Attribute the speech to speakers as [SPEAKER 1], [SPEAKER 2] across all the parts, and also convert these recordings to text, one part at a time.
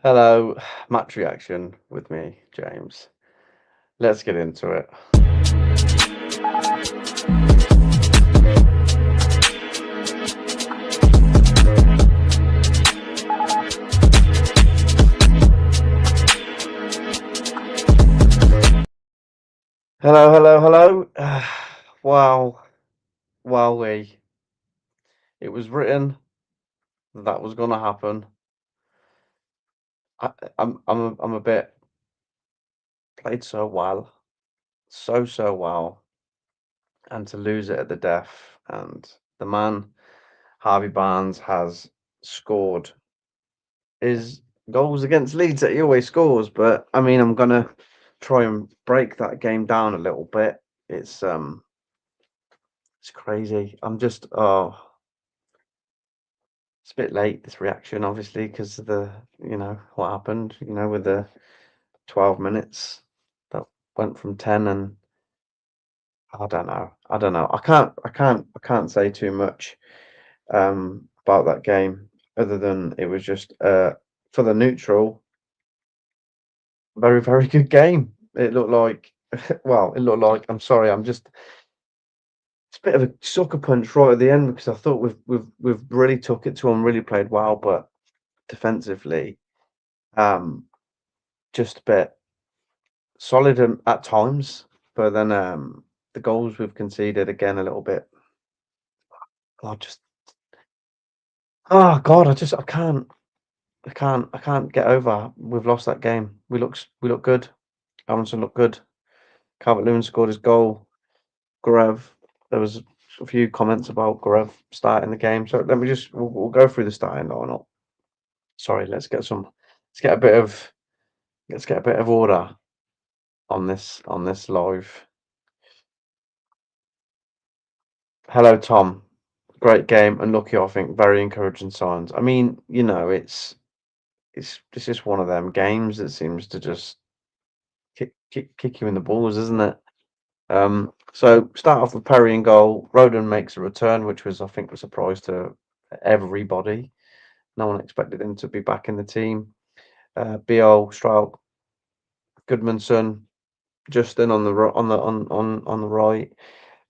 [SPEAKER 1] Hello, match reaction with me, James. Let's get into it. Hello, hello, hello. Wow, wowee. It was written that was gonna happen. I, I'm a bit played so well, so well, and to lose it at the death. And the man Harvey Barnes has scored his goals against Leeds that he always scores. But I mean, I'm gonna try and break that game down a little bit. It's um, it's crazy. It's a bit late this reaction, obviously, because of the what happened. With the 12 minutes that went from 10, and I don't know. I don't know. I can't say too much about that game other than it was just for the neutral. Very, very good game. It looked like, well, it looked like, I'm sorry, it's a bit of a sucker punch right at the end because I thought we've really took it to them, really played well, but defensively, um, just a bit solid at times. But then the goals we've conceded again a little bit. I just, oh God, I can't get over. We've lost that game. We look good. Aronson looked good. Calvert-Lewin scored his goal. Garev, there was a few comments about Garev starting the game. So let me just we'll go through the starting lineup. Sorry, let's get a bit of order on this live. Hello, Tom. Great game, unlucky, I think. Very encouraging signs. I mean, it's just one of them games that seems to just kick you in the balls, isn't it? So start off with Perry in goal. Roden makes a return, which was, I think, a surprise to everybody. No one expected him to be back in the team. Biol, Strout, Goodmanson, Justin on the on the right.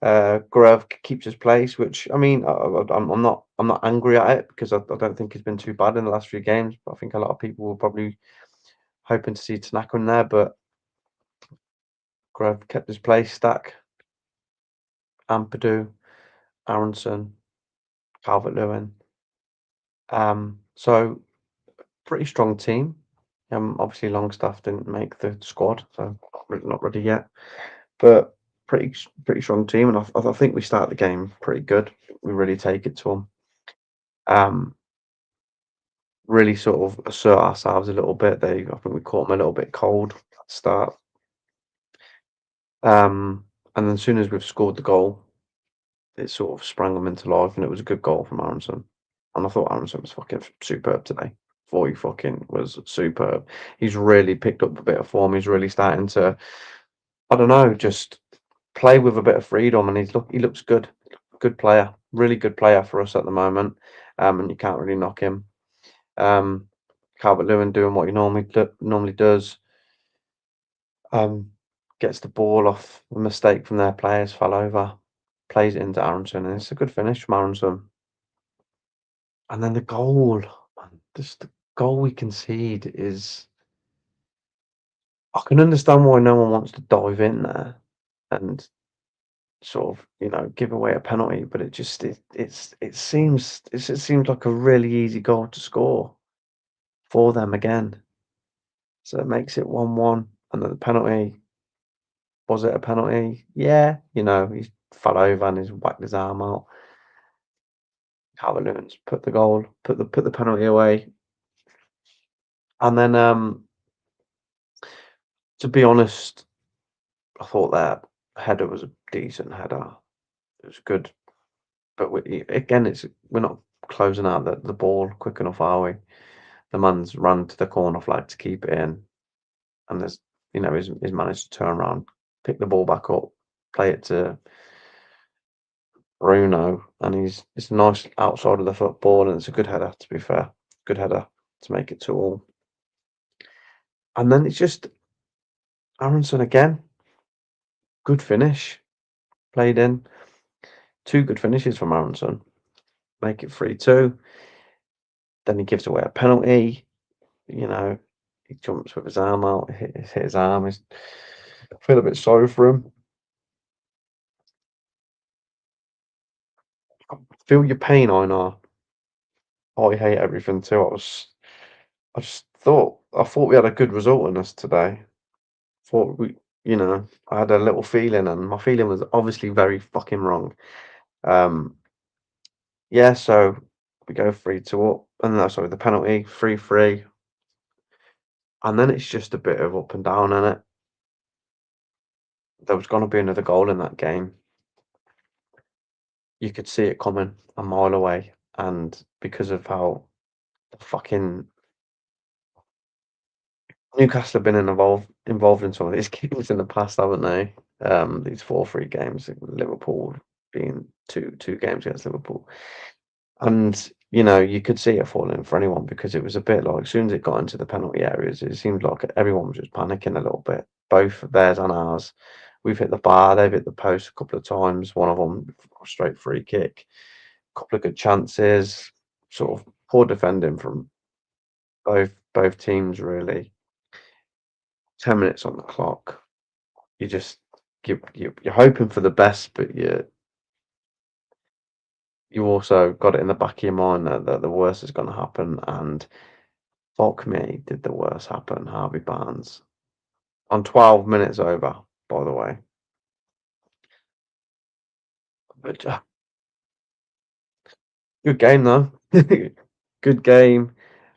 [SPEAKER 1] Garev keeps his place, which I mean, I'm not angry at it because I don't think he's been too bad in the last few games. But I think a lot of people were probably hoping to see Tanaka in there, but Garev kept his place. Stack, Ampadu, Aronson, Calvert-Lewin. So pretty strong team. Obviously Longstaff didn't make the squad, so not ready yet. But pretty strong team, and I think we start the game pretty good. We really take it to them. Um, really sort of assert ourselves a little bit. I think we caught them a little bit cold at the start. And then as soon as we've scored the goal, it sort of sprang them into life, and it was a good goal from Aronson. And I thought Aronson was fucking superb today. Thought he fucking was superb. He's really picked up a bit of form. He's really starting to, I don't know, just play with a bit of freedom, and he looks good. Good player, really good player for us at the moment. And you can't really knock him. Um, Calvert-Lewin doing what he normally does. Um, gets the ball off a mistake from their players, fell over, plays it into Aronson, and it's a good finish from Aronson. And then the goal, man, just the goal we concede is. I can understand why no one wants to dive in there and sort of, give away a penalty, but it seems like a really easy goal to score for them again. So it makes it 1-1, and then the penalty, was it a penalty? Yeah, he fell over and he's whacked his arm out. Calvert-Lewin's put the penalty away. And then to be honest, I thought that header was a decent header. It was good. But again, we're not closing out the ball quick enough, are we? The man's run to the corner flag to keep it in, and he's managed to turn around, pick the ball back up, play it to Bruno, and it's a nice outside of the football, and it's a good header. To be fair, good header to make it 2-2. And then it's just Aronson again, good finish, played in. Two good finishes from Aronson, make it 3-2. Then he gives away a penalty. You know, he jumps with his arm out, hit his arm. I feel a bit sorry for him. I feel your pain, Einar. I hate everything too. I thought we had a good result in us today. Thought I had a little feeling, and my feeling was obviously very fucking wrong. Um, yeah, so we go 3-2 up, and no, sorry, the penalty 3-3, and then it's just a bit of up and down in it. There was going to be another goal in that game. You could see it coming a mile away, and because of how the fucking Newcastle have been involved in some of these games in the past, haven't they? These 4-3 games, Liverpool being two games against Liverpool. And, you could see it falling for anyone because it was a bit like as soon as it got into the penalty areas, it seemed like everyone was just panicking a little bit, both theirs and ours. We've hit the bar, they've hit the post a couple of times, one of them straight free kick, a couple of good chances, sort of poor defending from both teams really. 10 minutes on the clock. You just you're hoping for the best, but you also got it in the back of your mind that the worst is going to happen. And fuck me, did the worst happen? Harvey Barnes on 12 minutes over, by the way. But good game though. Good game.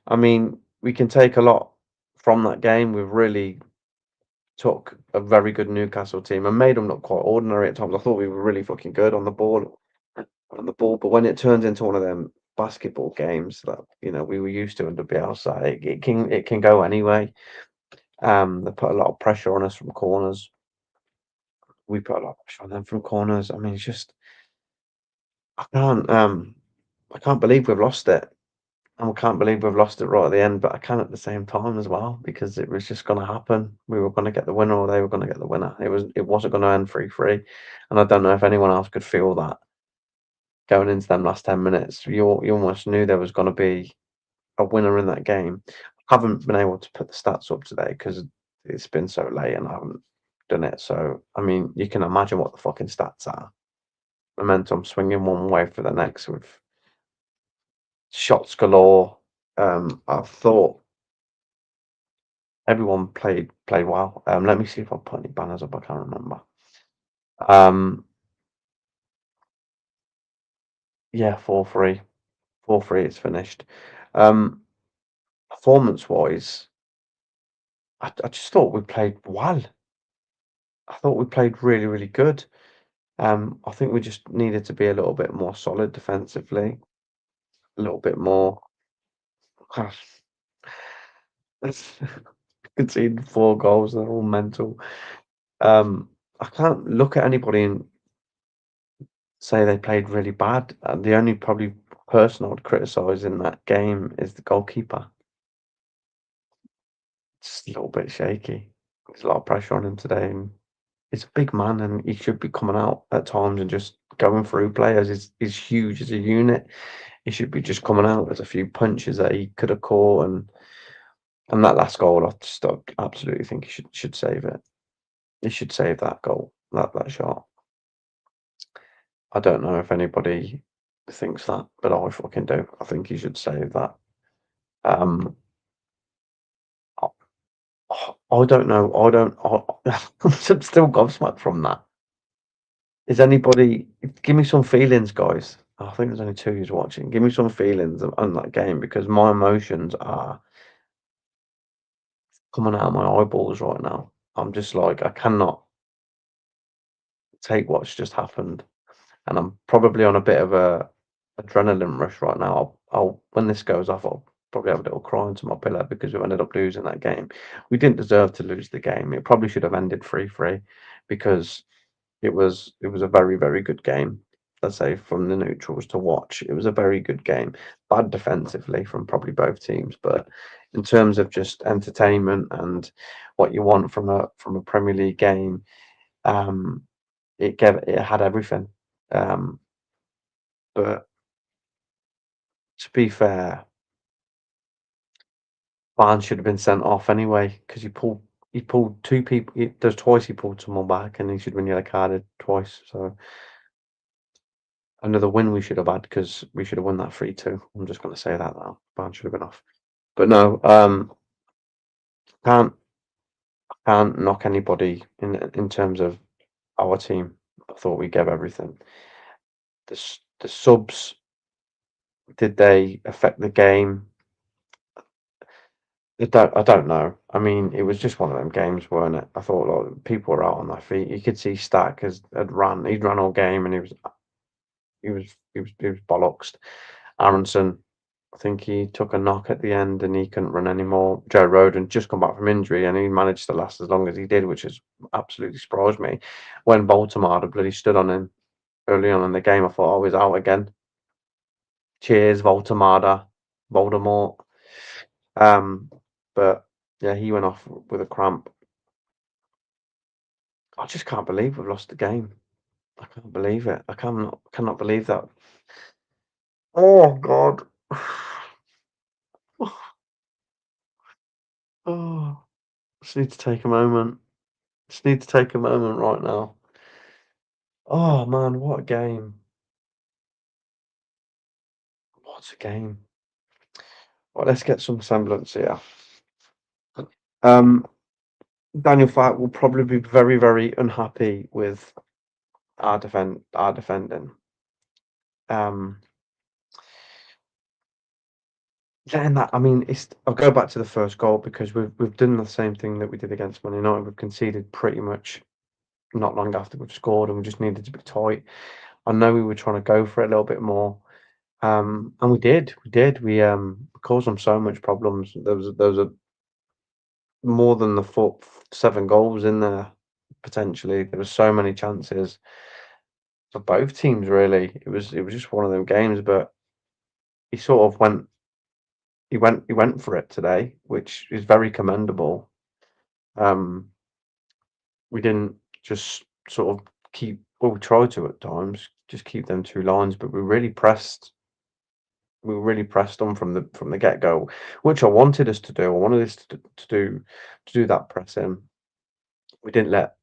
[SPEAKER 1] I mean, we can take a lot from that game. We've really took a very good Newcastle team and made them look quite ordinary at times. I thought we were really fucking good on the ball, but when it turns into one of them basketball games that we were used to under Bielsa, it can go anyway. They put a lot of pressure on us from corners. We put a lot of pressure on them from corners. I mean, it's just I can't I can't believe we've lost it. And I can't believe we've lost it right at the end, but I can at the same time as well because it was just going to happen. We were going to get the winner, or they were going to get the winner. It wasn't going to end 3-3, and I don't know if anyone else could feel that going into them last 10 minutes. You almost knew there was going to be a winner in that game. I haven't been able to put the stats up today because it's been so late and I haven't done it. So I mean, you can imagine what the fucking stats are. Momentum swinging one way for the next with shots galore. I thought everyone played well. Let me see if I put any banners up. I can't remember. Um, yeah, 4-3, 4-3. It's finished. Performance wise, I just thought we played well. I thought we played really, really good. I think we just needed to be a little bit more solid defensively, a little bit more. Gosh, it's conceded 4 goals. They're all mental. I can't look at anybody and say they played really bad. The only probably person I would criticise in that game is the goalkeeper. Just a little bit shaky. There's a lot of pressure on him today, and he's a big man, and he should be coming out at times and just going through players. He's huge as a unit. He should be just coming out. There's a few punches that he could have caught, and that last goal, I absolutely think he should save it. He should save that goal, that shot. I don't know if anybody thinks that, but I fucking do. I think he should save that. Um, I, I don't know. I don't. I'm still gobsmacked from that. Is anybody? Give me some feelings, guys. I think there's only two who's watching. Give me some feelings on that game because my emotions are coming out of my eyeballs right now. I'm just like I cannot take what's just happened, and I'm probably on a bit of a adrenaline rush right now. I'll when this goes off, I'll probably have a little cry into my pillow because we ended up losing that game. We didn't deserve to lose the game. It probably should have ended 3-3 because it was a very, very good game. Let's say from the neutrals to watch, it was a very good game. Bad defensively from probably both teams, but in terms of just entertainment and what you want from a Premier League game. Um, it had everything. Um, but to be fair, Barnes should have been sent off anyway because he pulled two people. There's twice he pulled someone back, and he should have been yellow carded twice. So another win we should have had because we should have won that 3-2. I'm just going to say that now. Barnes should have been off. But no, can't can't knock anybody in terms of our team. I thought we gave everything. The subs, did they affect the game? I don't know. I mean, it was just one of them games, weren't it? I thought like people were out on their feet. You could see Stack had run. He'd run all game, and he was bollocks. Aronson, I think he took a knock at the end, and he couldn't run anymore. Joe Roden just come back from injury, and he managed to last as long as he did, which has absolutely surprised me. When Baltimore had bloody stood on him early on in the game, I thought, oh, he's out again. Cheers, Voldemort. Um, but yeah, he went off with a cramp. I just can't believe we've lost the game. I can't believe it. I cannot believe that. Oh God. Oh, just need to take a moment. Just need to take a moment right now. Oh man, what a game. What a game. Well, let's get some semblance here. Um, Daniel Fark will probably be very, very unhappy with our defending. Um, Getting that, I mean, I'll go back to the first goal because we've done the same thing that we did against Man United. We've conceded pretty much not long after we've scored, and we just needed to be tight. I know we were trying to go for it a little bit more, and we did. We caused them so much problems. There was a more than the 7 goals in there potentially. There were so many chances for both teams. Really, it was just one of them games. But he sort of went for it today, which is very commendable. Um, we didn't just sort of keep. Well, we tried to at times just keep them 2 lines, but we really pressed. We were really pressed on from the get go, which I wanted us to do. I wanted us to do that pressing. We didn't let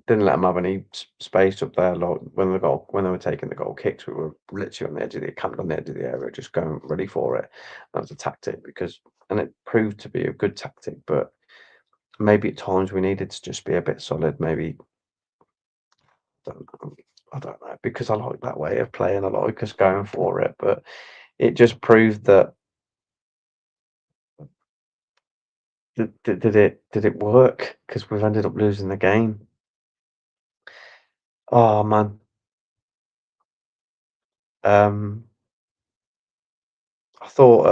[SPEAKER 1] them have any space up there. Like when they were taking the goal kicks, we were literally on the edge of the camped on the edge of the area, just going ready for it. That was a tactic and it proved to be a good tactic. But maybe at times we needed to just be a bit solid. Maybe I don't know because I like that way of playing. I like us going for it, but it just proved that did it work? Because we've ended up losing the game. Oh man, um, I thought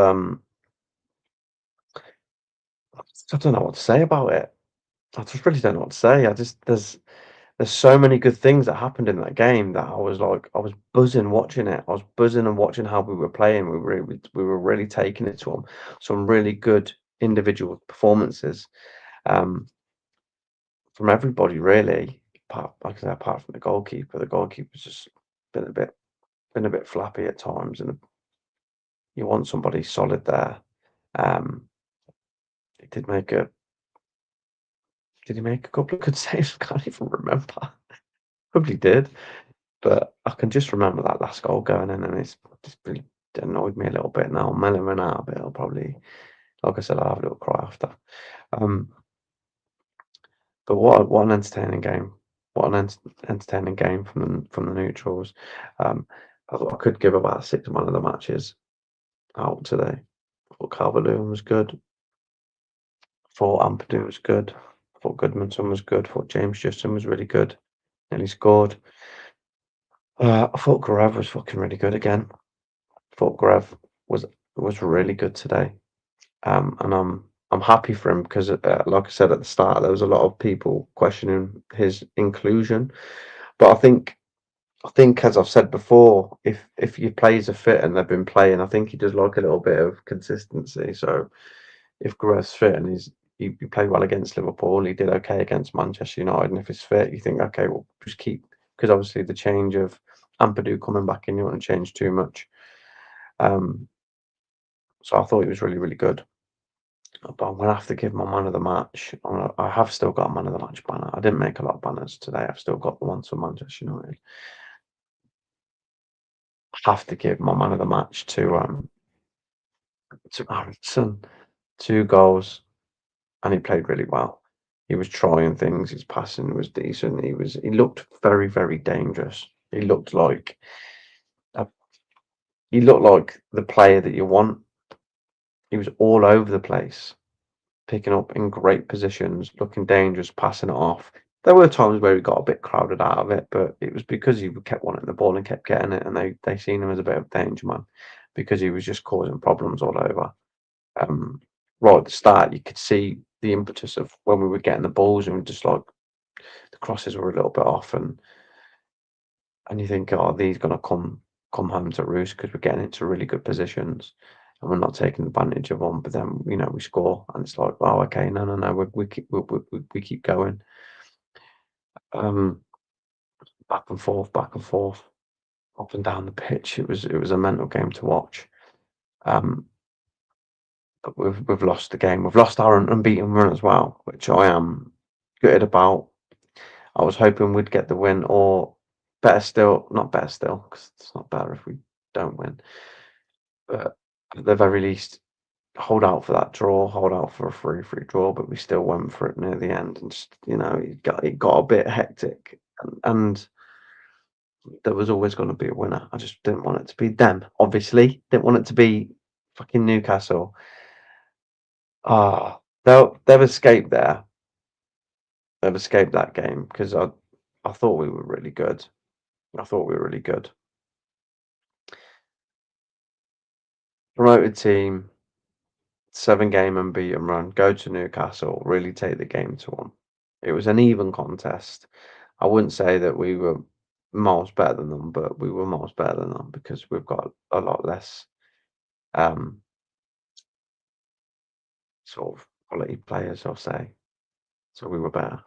[SPEAKER 1] I don't know what to say about it. I just really don't know what to say. I just there's so many good things that happened in that game that I was buzzing watching it. I was buzzing and watching how we were playing. We were really taking it to them. Some really good individual performances from everybody really. Like I said, apart from the goalkeeper. The goalkeeper's just been a bit flappy at times, and you want somebody solid there. Um, he did make a did he make a couple of good saves? I can't even remember. Probably did, but I can just remember that last goal going in, and it's just really annoyed me a little bit now. I'm mellowing out a bit. I'll probably, like I said, I'll have a little cry after. Um, but what an entertaining game! What an entertaining game from the neutrals. I thought I could give about 6 man of the matches out today. I thought Calvert-Lewin was good. I thought Ampadu was good. I thought Goodmanson was good. I thought James Justin was really good. Nearly scored. I thought Garev was fucking really good again. I thought Garev was was really good today. And I'm happy for him because, like I said at the start, there was a lot of people questioning his inclusion. But I think, as I've said before, if your players are fit and they've been playing, I think he does like a little bit of consistency. So if Guerrero's fit and he played well against Liverpool, he did okay against Manchester United, and if he's fit, you think, okay, well, just keep because obviously the change of Ampadu coming back in, you don't want to change too much. Um, so I thought he was really, really good. But I'm gonna have to give my man of the match. I have still got a man of the match banner. I didn't make a lot of banners today. I've still got the ones for Manchester United. I have to give my man of the match to Aaronson. 2 goals, and he played really well. He was trying things. His passing was decent. He looked very, very dangerous. A, he looked like the player that you want. He was all over the place, picking up in great positions, looking dangerous, passing it off. There were times where he got a bit crowded out of it, but it was because he kept wanting the ball and kept getting it, and they seen him as a bit of a danger man because he was just causing problems all over. Um, right at the start, you could see the impetus of when we were getting the balls, and we just like the crosses were a little bit off, and you think, oh, these gonna come home to roost because we're getting into really good positions and we're not taking advantage of them. But then we score, and it's like, oh, okay, no, we keep going, um, back and forth, up and down the pitch. It was a mental game to watch. Um, but we've lost the game. We've lost our unbeaten run as well, which I am gutted about. I was hoping we'd get the win, or better still, not better still, because it's not better if we don't win. But at the very least, hold out for that draw, hold out for a 3-3 draw. But we still went for it near the end, and just it got a bit hectic, and there was always going to be a winner. I just didn't want it to be them. Obviously, didn't want it to be fucking Newcastle. Ah, they've escaped there. They've escaped that game because I thought we were really good. I thought we were really good. Promoted team, 7-game unbeaten run, go to Newcastle, really take the game to them. It was an even contest. I wouldn't say that we were miles better than them, but we were miles better than them because we've got a lot less um, sort of quality players, I'll say. So we were better.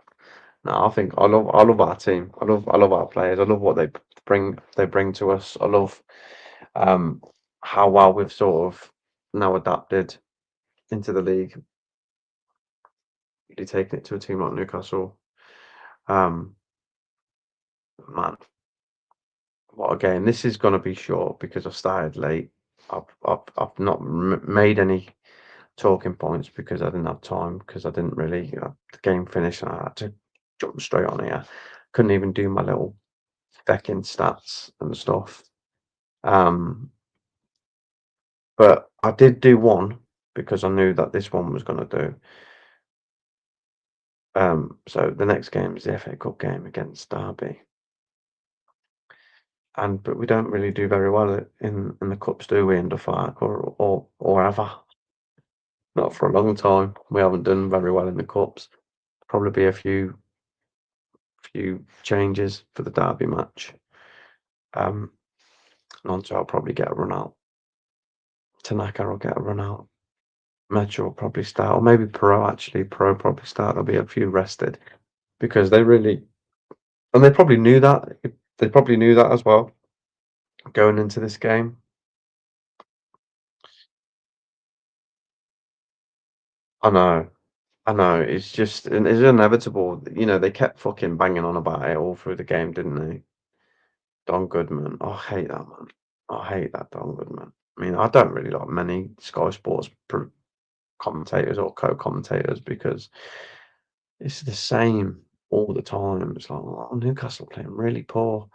[SPEAKER 1] No, I think I love our team. I love our players. I love what they bring to us. I love um, how well we've sort of now adapted into the league, really taking it to a team like Newcastle. Um, Man, what a game! This is going to be short because I've started late. I've not made any talking points because I didn't have time because I didn't really the game finished and I had to jump straight on here. Couldn't even do my little decking stats and stuff. Um, but I did do one because I knew that this one was going to do. So the next game is the FA Cup game against Derby. But we don't really do very well in the cups, do we, in the Fark or ever? Not for a long time. We haven't done very well in the cups. Probably be a few changes for the Derby match. Nonto will probably get a run out. Tanaka will get a run out. Metro will probably start, or maybe Pro actually. Pro probably start. There'll be a few rested because and they probably knew that. They probably knew that as well going into this game. I know. I know, it's just and it's inevitable. They kept fucking banging on about it all through the game, didn't they? Don Goodman. Oh, I hate that man. I hate that Don Goodman. I mean, I don't really like many Sky Sports commentators or co-commentators because it's the same all the time. It's like, oh, Newcastle playing really poor.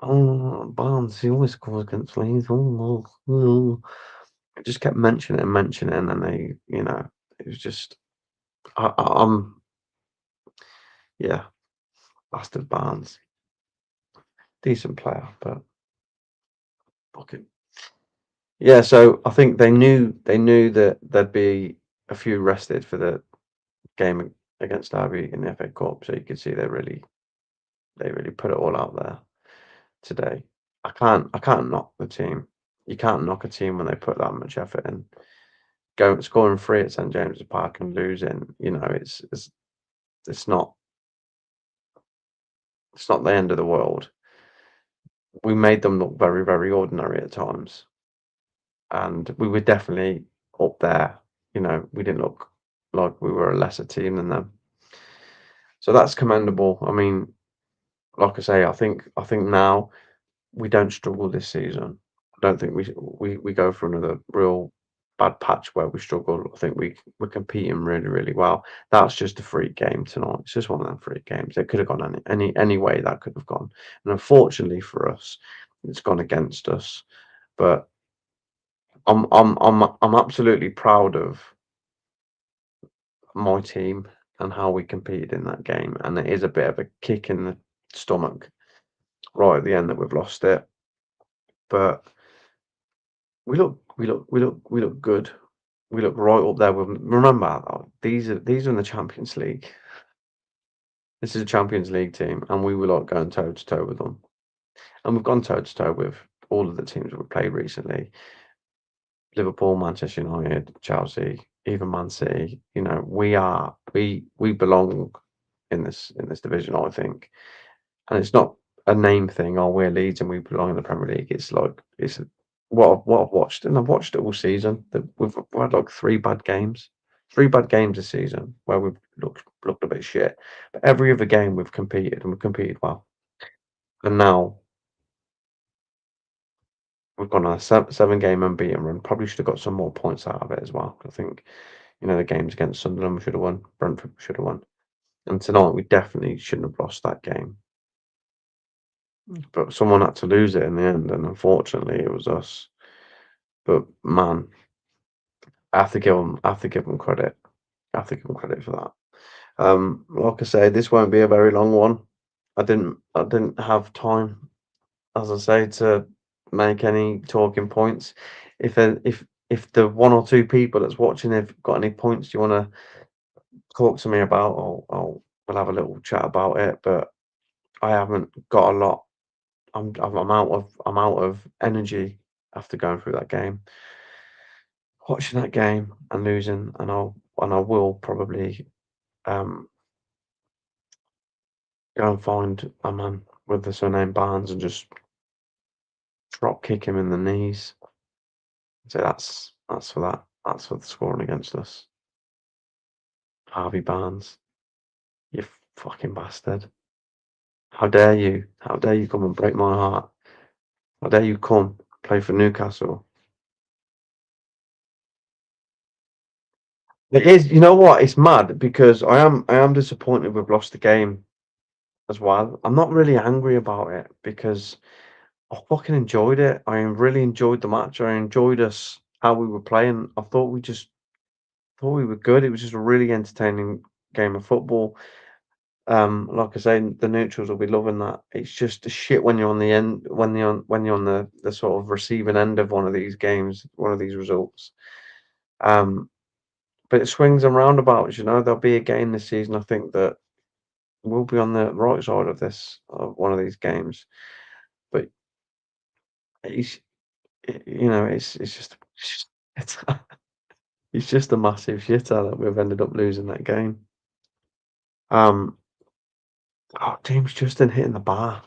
[SPEAKER 1] Oh, Barnes, he always scores against Leeds. Oh. It just kept mentioning, and then it was just, I'm, yeah, bastard Barnes. Decent player, but fucking yeah. So I think they knew that there'd be a few rested for the game against Derby in the FA Cup. So you could see they really put it all out there today. I can't knock the team. You can't knock a team when they put that much effort in. Go scoring 3 at St James's Park and losing, it's not the end of the world. We made them look very, very ordinary at times, and we were definitely up there. We didn't look like we were a lesser team than them. So that's commendable. I mean, like I say, I think now we don't struggle this season. I don't think we go for another real bad patch where we struggle. I think we're competing really, really well. That's just a freak game tonight. It's just one of them freak games. It could have gone any way that could have gone. And unfortunately for us, it's gone against us. But I'm absolutely proud of my team and how we competed in that game. And it is a bit of a kick in the stomach right at the end that we've lost it. But we look good. We look right up there with. Remember, these are in the Champions League. This is a Champions League team, and we were like going toe to toe with them. And we've gone toe to toe with all of the teams we've played recently: Liverpool, Manchester United, Chelsea, even Man City. We belong in this division, I think. And it's not a name thing. Oh, we're Leeds and we belong in the Premier League. It's like it's what I've watched, and I've watched it all season. That we've had like three bad games this season where we've looked a bit shit. But every other game we've competed and we've competed well. And now we've gone on a seven game unbeaten run. Probably should have got some more points out of it as well. I think the games against Sunderland we should have won. Brentford we should have won. And tonight we definitely shouldn't have lost that game. But someone had to lose it in the end, and unfortunately, it was us. But man, I have to give them credit. I have to give them credit for that. Like I say, this won't be a very long one. I didn't have time, as I say, to make any talking points. If the one or two people that's watching have got any points you want to talk to me about, we'll have a little chat about it. But I haven't got a lot. I'm out of energy after going through that game, watching that game and losing, and I will probably um go and find a man with the surname Barnes and just drop kick him in the knees. So that's for that. That's for the scoring against us. Harvey Barnes, you fucking bastard! How dare you? How dare you come and break my heart? How dare you come play for Newcastle? It is. You know what? It's mad because I am disappointed we've lost the game as well. I'm not really angry about it because I fucking enjoyed it. I really enjoyed the match. I enjoyed us how we were playing. I thought we were good. It was just a really entertaining game of football. Like I say, the neutrals will be loving that. It's just a shit when you're on the end, when you're on the sort of receiving end of one of these games, one of these results. Um, but it swings and roundabouts. There'll be a game this season. I think that we'll be on the right side of one of these games. But it's, it's it's just a massive shitter that we've ended up losing that game. Um, James Justin hitting the bar.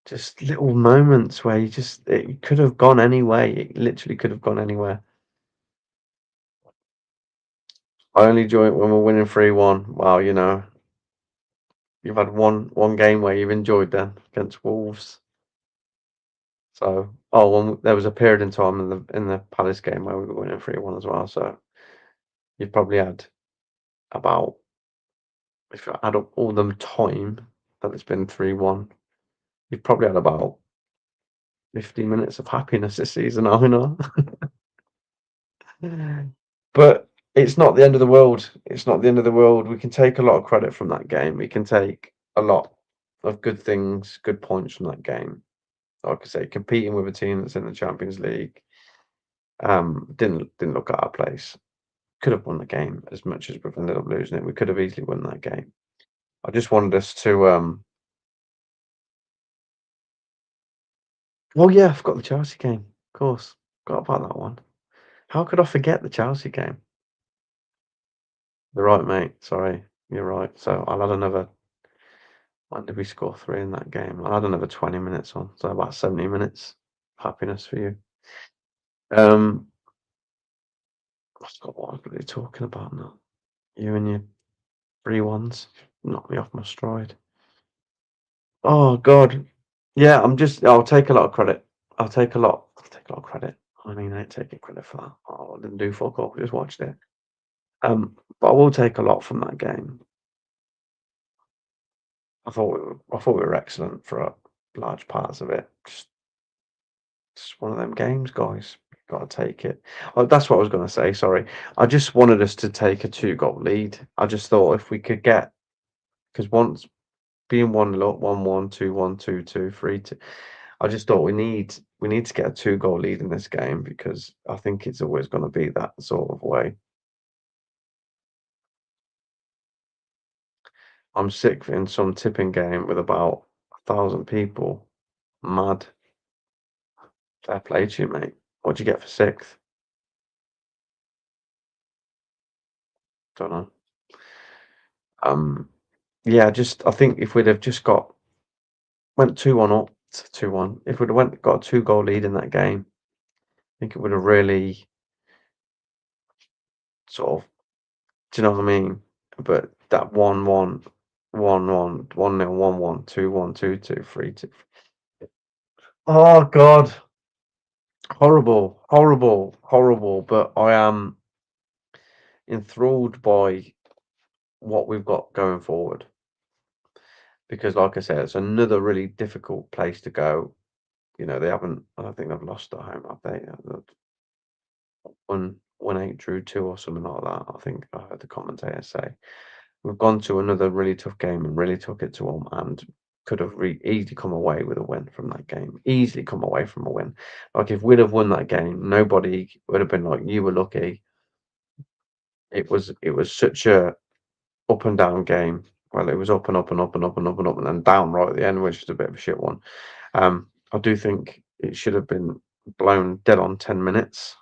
[SPEAKER 1] Just little moments where it could have gone any way. It literally could have gone anywhere. I only enjoy it when we're winning 3-1. Wow, you've had one game where you've enjoyed then against Wolves. So, there was a period in time in the Palace game where we were winning 3-1 as well. So you've probably had about, if you add up all the time that it's been 3-1, you've probably had about 50 minutes of happiness this season, I know. But it's not the end of the world. It's not the end of the world. We can take a lot of credit from that game. We can take a lot of good things, good points from that game. Like I say, competing with a team that's in the Champions League, didn't look at our place. Could have won the game as much as we've ended up losing it. We could have easily won that game. I just wanted us to. Oh yeah, I forgot the Chelsea game. Of course, forgot about that one. How could I forget the Chelsea game? You're right, mate. Sorry, you're right. So I'll add another. When did we score 3 in that game? I'll add another 20 minutes on, so about 70 minutes. Happiness for you. Um, I forgot what I was really talking about now. You and your 3-1s knocked me off my stride. Oh God. Yeah, I'll take a lot of credit. I'll take a lot of credit. I mean, I ain't taking credit for that. Oh, I didn't do fuck all, just watched it. But I will take a lot from that game. I thought we were excellent for large parts of it. Just one of them games, guys. Got to take it. Oh, that's what I was going to say. Sorry, I just wanted us to take a 2-goal lead. I just thought if we could get, because once being 1-0 up, 1-1, 2-1, 2-2, 3-2. I just thought we need to get a 2-goal lead in this game because I think it's always going to be that sort of way. I'm sick in some tipping game with about 1,000 people. Mad. Fair play to you, mate. What'd you get for sixth? Don't know. Um, yeah, just I think if we'd have just went 2-1 up to 2-1, if we'd have got a 2-goal lead in that game, I think it would have really sort of, do you know what I mean? But that 1-1, 1-1, 1-0, 1-1, 2-1, 2-2, 3-2. Oh God, horrible, horrible, horrible. But I am enthralled by what we've got going forward because, like I said, it's another really difficult place to go. You know, I don't think they've lost at home, have they? One eight drew two or something like that. I think I heard the commentator say we've gone to another really tough game and really took it to them and could have easily come away with a win from that game. Easily come away from a win. Like if we'd have won that game, nobody would have been like, "You were lucky." It was such a up and down game. Well, it was up and up and up and up and up and up and then down right at the end, which is a bit of a shit one. I do think it should have been blown dead on 10 minutes.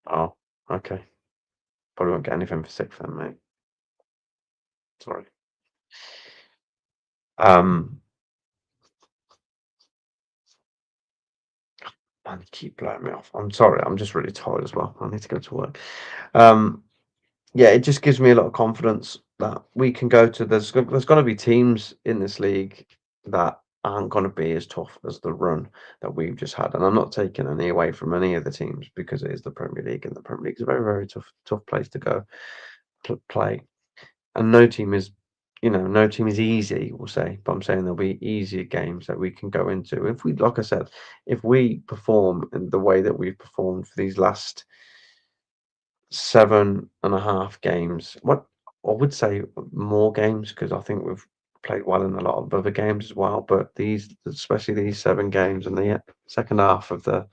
[SPEAKER 1] Oh, okay. Probably won't get anything for sixth then, mate. Sorry. Um, Man, you keep blowing me off. I'm sorry. I'm just really tired as well. I need to go to work. Um, yeah, it just gives me a lot of confidence that we can go to. There's going to be teams in this league that aren't going to be as tough as the run that we've just had. And I'm not taking any away from any of the teams because it is the Premier League, and the Premier League is a very, very tough place to go play. And no team is easy, we'll say, but I'm saying there'll be easier games that we can go into. If we, like I said, if we perform in the way that we've performed for these last 7.5 games, what I would say more games, because I think we've played well in a lot of other games as well, but especially these 7 games and the second half of the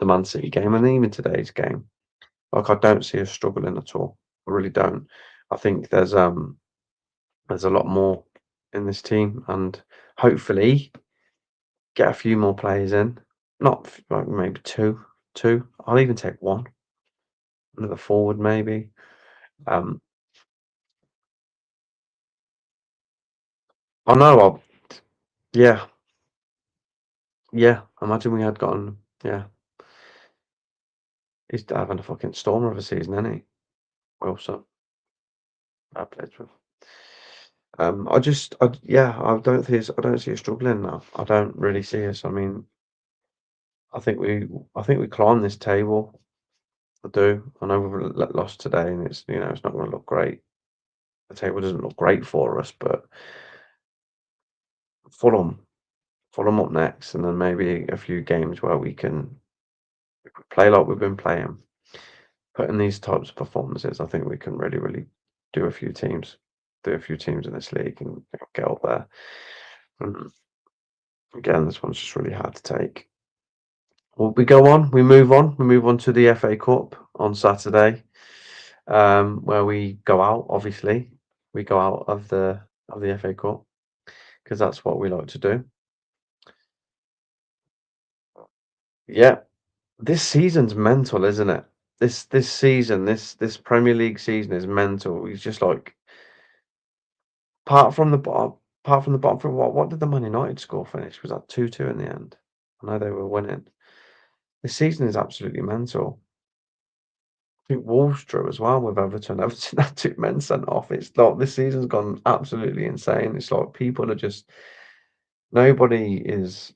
[SPEAKER 1] Man City game and even today's game, like I don't see us struggling at all. I really don't. I think there's a lot more in this team, and hopefully get a few more players in. Not like maybe two. I'll even take one, another forward maybe. Um, I know. Yeah, yeah. Imagine we had gotten. Yeah, he's having a fucking stormer of a season, isn't he? Wilson, I played with. Yeah, I don't see us struggling now. I don't really see us. I mean, I think we climb this table. I do. I know we've lost today, and it's not going to look great. The table doesn't look great for us, but Fulham, Fulham up next, and then maybe a few games where we can play like we've been playing. Put in these types of performances, I think we can really, really do do a few teams in this league and get up there. And again, this one's just really hard to take. Well, we move on to the FA Cup on Saturday, where we go out. Obviously, we go out of the FA Cup because that's what we like to do. Yeah, this season's mental, isn't it? This season, this Premier League season is mental. He's just like apart from the bottom, apart from the bottom. From what did the Man United score finish? Was that 2-2 in the end? I know they were winning. This season is absolutely mental. I think Wolves drew as well with Everton. Everton had two men sent off. It's like this season's gone absolutely insane. It's like people are just nobody is.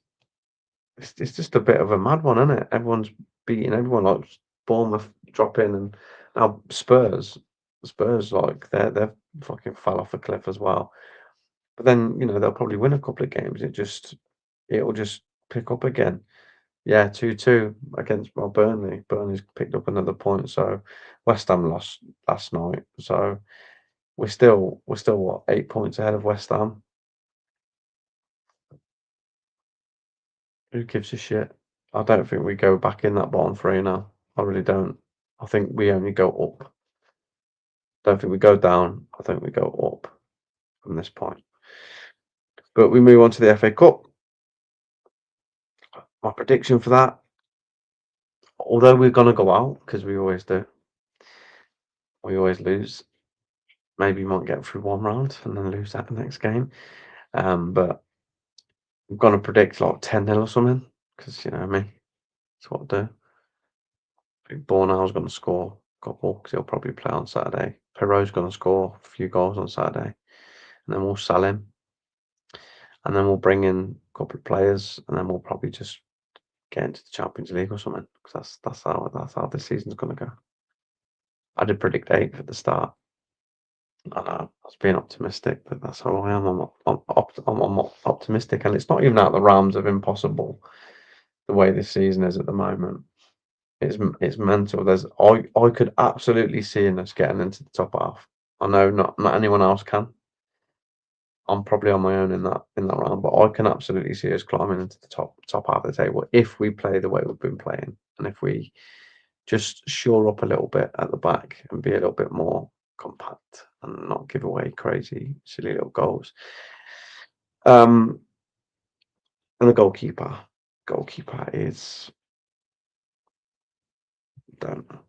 [SPEAKER 1] It's just a bit of a mad one, isn't it? Everyone's beating everyone. Like Bournemouth drop in, and now Spurs like they're fucking fell off a cliff as well. But then they'll probably win a couple of games. It'll just pick up again. Yeah, 2-2 against Burnley. Burnley's picked up another point, so West Ham lost last night. So we're still what, 8 points ahead of West Ham. Who gives a shit? I don't think we go back in that bottom three now. I really don't. I think we only go up. Don't think we go down. I think we go up from this point. But we move on to the FA Cup. My prediction for that, although we're gonna go out because we always do, we always lose. Maybe we might get through one round and then lose that next game. But I'm gonna predict like 10-0 or something because you know me. That's what I do. I think Bornau's gonna score a couple because he'll probably play on Saturday. Perot's gonna score a few goals on Saturday, and then we'll sell him, and then we'll bring in a couple of players, and then we'll probably just get into the Champions League or something because that's how this season's gonna go. I did predict 8th at the start. I know I was being optimistic, but that's how I am. I'm optimistic, and it's not even out of the realms of impossible the way this season is at the moment. It's mental. I could absolutely see us getting into the top half. I know not anyone else can. I'm probably on my own in that round, but I can absolutely see us climbing into the top half of the table if we play the way we've been playing, and if we just shore up a little bit at the back and be a little bit more compact and not give away crazy, silly little goals. Um, and the goalkeeper is don't know.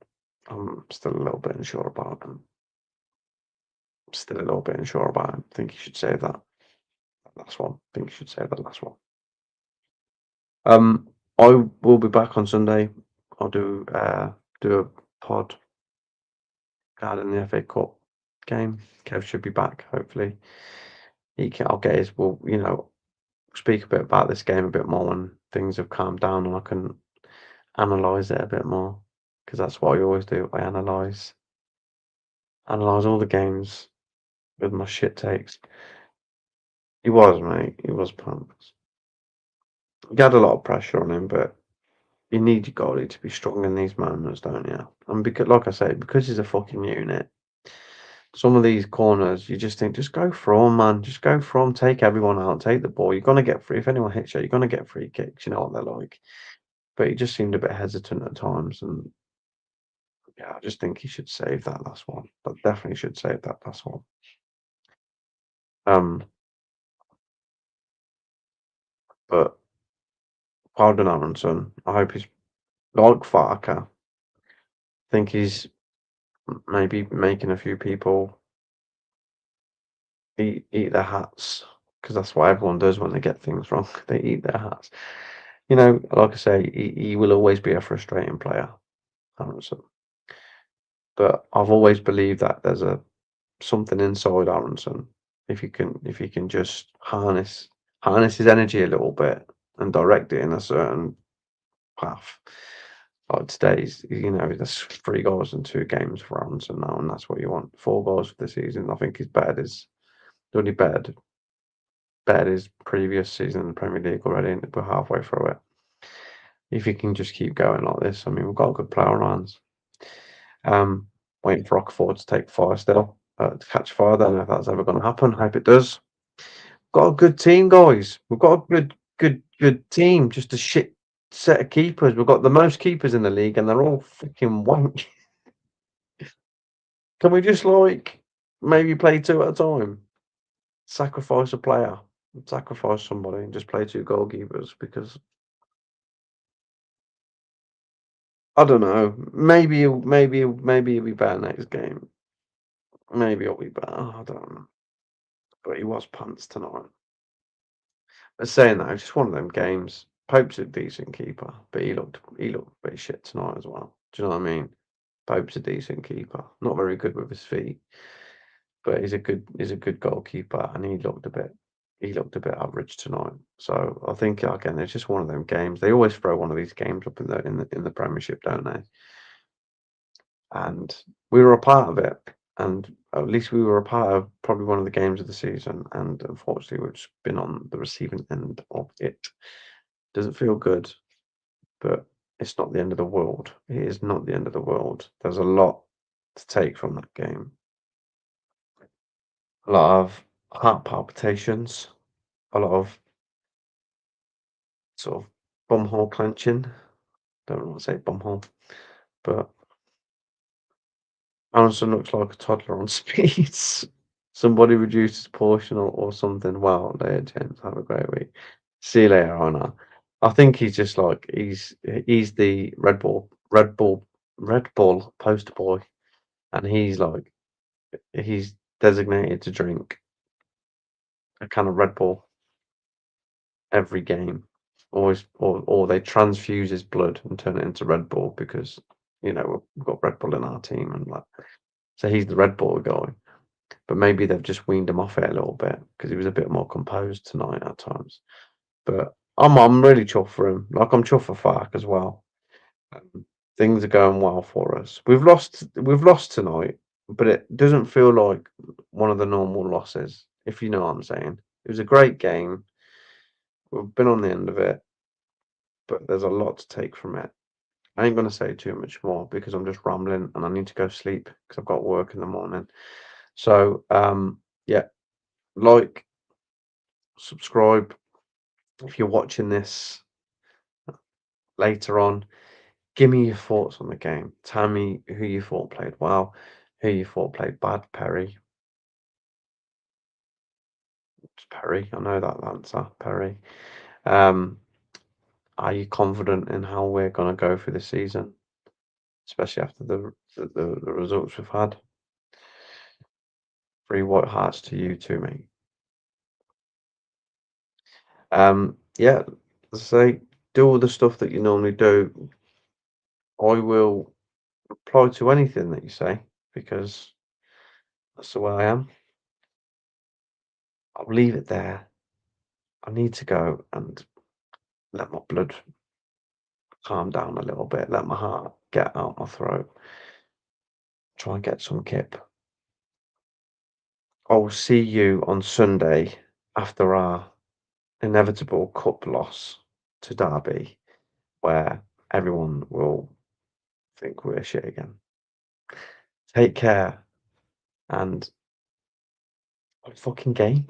[SPEAKER 1] I'm still a little bit unsure about him. Still a little bit unsure about him. I think you should save that last one. I think you should save that last one. Um, I will be back on Sunday. I'll do a pod regarding the FA Cup game. Kev should be back, hopefully. I'll get his. We'll speak a bit about this game a bit more when things have calmed down and I can analyze it a bit more because that's what I always do. I analyze all the games with my shit takes. He was, mate. He was pumped. He had a lot of pressure on him, but you need your goalie to be strong in these moments, don't you? And because, like I say, because he's a fucking unit, some of these corners, you just think, just go for 'em, man. Just go for 'em. Take everyone out. Take the ball. You're gonna get free. If anyone hits you, you're gonna get free kicks. You know what they're like. But he just seemed a bit hesitant at times, and yeah, I just think he should save that last one. But definitely should save that last one. Um, but Alden Aronson, I hope he's like Farker. I think he's maybe making a few people eat their hats because that's what everyone does when they get things wrong. They eat their hats. Like I say, he will always be a frustrating player, Aronson. But I've always believed that there's something inside Aronson. If he can just harness his energy a little bit and direct it in a certain path. Like today's, there's 3 goals in 2 games for Aronson now, and that's what you want. 4 goals for the season. I think he's only bettered his previous season in the Premier League already, and we're halfway through it. If he can just keep going like this, I mean, we've got a good player on our hands. Waiting for Rockford to take fire still, to catch fire. Don't know if that's ever going to happen. Hope it does. Got a good team, guys. We've got a good team. Just a shit set of keepers. We've got the most keepers in the league, and they're all freaking wank. Can we just maybe play 2 at a time? Sacrifice a player, sacrifice somebody, and just play 2 goalkeepers because I don't know. Maybe he'll be better next game. Maybe he'll be better. I don't know. But he was punts tonight. But saying that, it's just one of them games. Pope's a decent keeper, but he looked a bit shit tonight as well. Do you know what I mean? Pope's a decent keeper. Not very good with his feet, but he's a good goalkeeper, and he looked a bit average tonight. So I think again, it's just one of them games. They always throw one of these games up in the Premiership, don't they? And we were a part of it, and at least we were a part of probably one of the games of the season. And unfortunately, we've just been on the receiving end of it. Doesn't feel good, but it's not the end of the world. It is not the end of the world. There's a lot to take from that game. A lot of heart palpitations, a lot of sort of bumhole clenching. Don't want to say bumhole, but Aaronson looks like a toddler on speeds. Somebody reduce his portion or something. Wow, there, gents. Have a great week. See you later, Anna. I think he's just like he's the Red Bull poster boy, and he's designated to drink a can of Red Bull every game. Always, or they transfuse his blood and turn it into Red Bull because we've got Red Bull in our team, and like so he's the Red Bull guy. But maybe they've just weaned him off it a little bit because he was a bit more composed tonight at times. But I'm really chuffed for him. Like I'm chuffed for Fark as well. Things are going well for us. We've lost tonight, but it doesn't feel like one of the normal losses, if you know what I'm saying. It was a great game. We've been on the end of it, but there's a lot to take from it. I ain't gonna say too much more because I'm just rambling and I need to go sleep because I've got work in the morning. So yeah, like, subscribe if you're watching this later on. Give me your thoughts on the game. Tell me who you thought played well, who you thought played bad. Perry. It's Perry. I know that answer. Perry. Um, are you confident in how we're gonna go for this season, especially after the results we've had? Three white hearts to you too, mate. Yeah, as I say, do all the stuff that you normally do. I will reply to anything that you say because that's the way I am. I'll leave it there. I need to go and let my blood calm down a little bit, let my heart get out my throat, try and get some kip. I'll see you on Sunday after our inevitable cup loss to Derby, where everyone will think we're shit again. Take care and fucking game.